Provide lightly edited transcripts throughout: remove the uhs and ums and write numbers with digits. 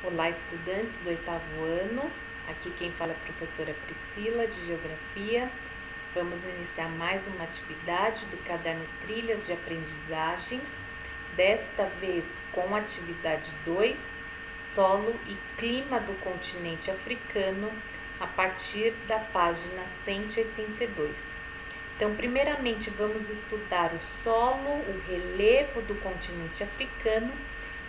Olá, estudantes do 8º ano. Aqui quem fala é a professora Priscila, de Geografia. Vamos iniciar mais uma atividade do caderno Trilhas de Aprendizagens, desta vez com a atividade 2, Solo e Clima do Continente Africano, a partir da página 182. Então, primeiramente, vamos estudar o solo, o relevo do continente africano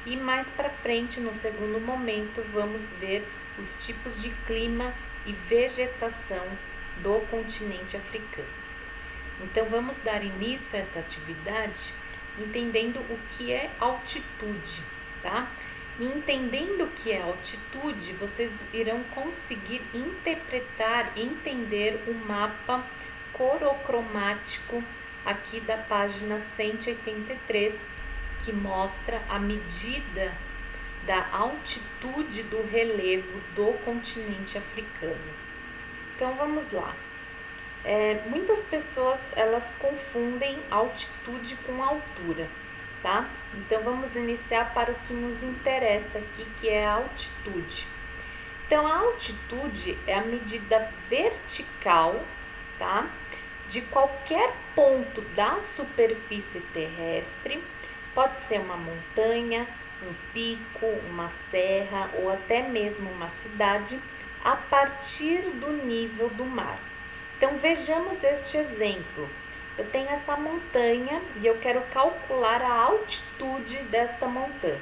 e mais para frente, no segundo momento, vamos ver os tipos de clima e vegetação do continente africano. Então, vamos dar início a essa atividade entendendo o que é altitude, tá? E entendendo o que é altitude, vocês irão conseguir interpretar, entender o mapa corocromático aqui da página 183, que mostra a medida da altitude do relevo do continente africano. Então vamos lá. Muitas pessoas elas confundem altitude com altura, tá? Então vamos iniciar para o que nos interessa aqui, que é a altitude. Então a altitude é a medida vertical, tá? De qualquer ponto da superfície terrestre. Pode ser uma montanha, um pico, uma serra ou até mesmo uma cidade, a partir do nível do mar. Então vejamos este exemplo. Eu tenho essa montanha e eu quero calcular a altitude desta montanha.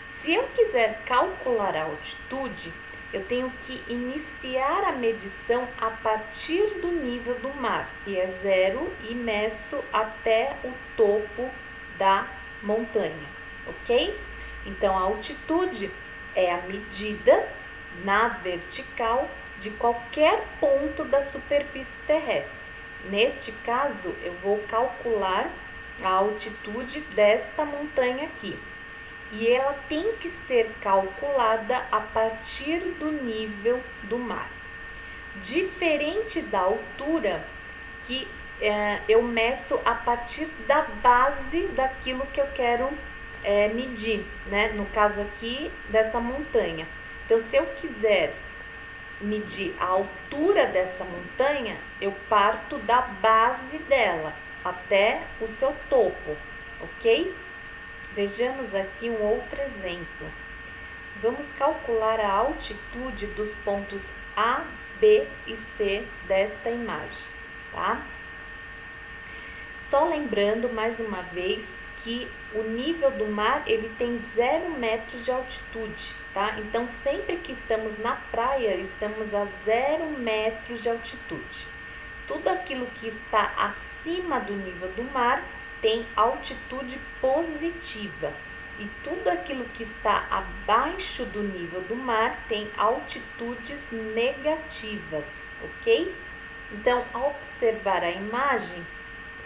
Se eu quiser calcular a altitude, eu tenho que iniciar a medição a partir do nível do mar, que é 0, e meço até o topo da montanha, ok? Então, a altitude é a medida na vertical de qualquer ponto da superfície terrestre. Neste caso, eu vou calcular a altitude desta montanha aqui. E ela tem que ser calculada a partir do nível do mar. Diferente da altura, que eu meço a partir da base daquilo que eu quero medir, né? No caso aqui, dessa montanha. Então, se eu quiser medir a altura dessa montanha, eu parto da base dela até o seu topo, ok? Vejamos aqui um outro exemplo. Vamos calcular a altitude dos pontos A, B e C desta imagem, tá? Só lembrando mais uma vez que o nível do mar ele tem 0 metros de altitude, tá? Então, sempre que estamos na praia, estamos a 0 metros de altitude. Tudo aquilo que está acima do nível do mar tem altitude positiva e tudo aquilo que está abaixo do nível do mar tem altitudes negativas, ok? Então, ao observar a imagem,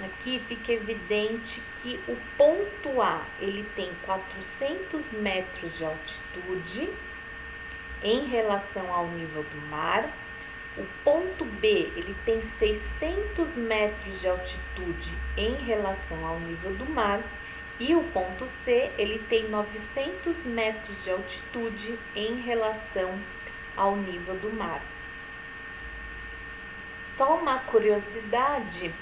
aqui fica evidente que o ponto A ele tem 400 metros de altitude em relação ao nível do mar. O ponto B ele tem 600 metros de altitude em relação ao nível do mar. E o ponto C ele tem 900 metros de altitude em relação ao nível do mar. Só uma curiosidade,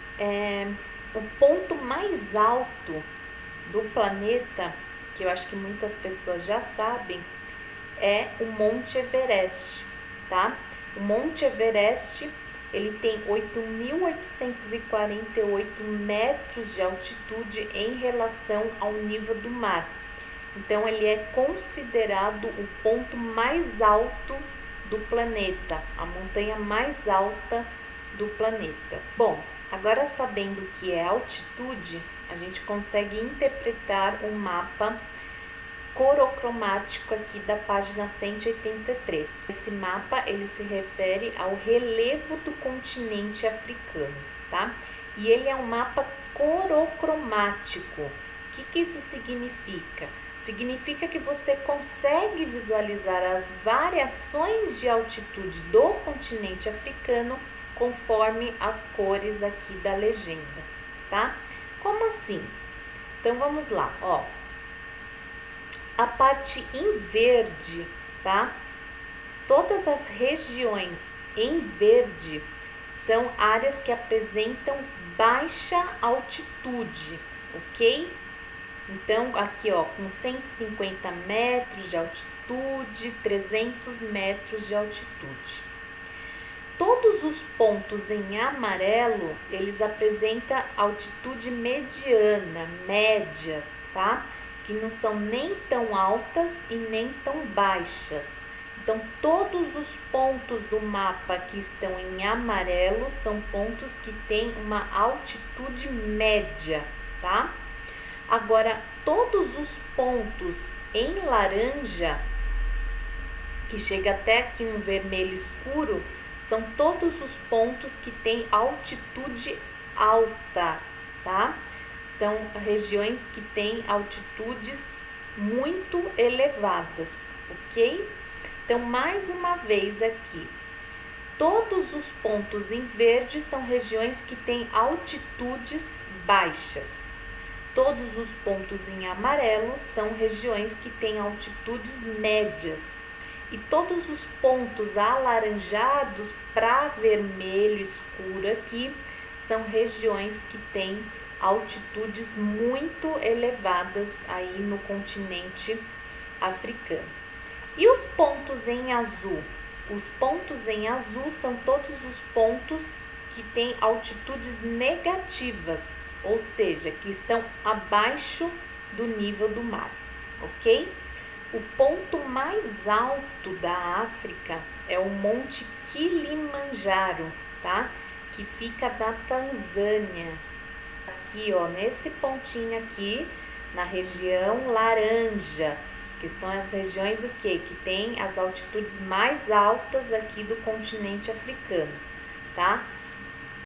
o ponto mais alto do planeta, que eu acho que muitas pessoas já sabem, é o Monte Everest, tá? O Monte Everest, ele tem 8.848 metros de altitude em relação ao nível do mar. Então, ele é considerado o ponto mais alto do planeta, a montanha mais alta do planeta. Bom, agora sabendo o que é altitude, a gente consegue interpretar um mapa corocromático aqui da página 183. Esse mapa ele se refere ao relevo do continente africano, tá? E ele é um mapa corocromático. O que isso significa? Significa que você consegue visualizar as variações de altitude do continente africano conforme as cores aqui da legenda, tá? Como assim? Então vamos lá, ó. A parte em verde, tá? Todas as regiões em verde são áreas que apresentam baixa altitude, ok? Então, aqui, ó, com 150 metros de altitude, 300 metros de altitude. Todos os pontos em amarelo, eles apresentam altitude mediana, média, tá? Que não são nem tão altas e nem tão baixas. Então, todos os pontos do mapa que estão em amarelo são pontos que têm uma altitude média, tá? Agora, todos os pontos em laranja, que chega até aqui um vermelho escuro, são todos os pontos que têm altitude alta, tá? São regiões que têm altitudes muito elevadas, ok? Então, mais uma vez aqui, todos os pontos em verde são regiões que têm altitudes baixas. Todos os pontos em amarelo são regiões que têm altitudes médias. E todos os pontos alaranjados para vermelho escuro aqui são regiões que têm altitudes muito elevadas aí no continente africano. E os pontos em azul? Os pontos em azul são todos os pontos que têm altitudes negativas, ou seja, que estão abaixo do nível do mar, ok? O ponto mais alto da África é o Monte Kilimanjaro, tá? Que fica na Tanzânia. Aqui, ó, nesse pontinho aqui, na região laranja, que são as regiões o quê? Que tem as altitudes mais altas aqui do continente africano, tá?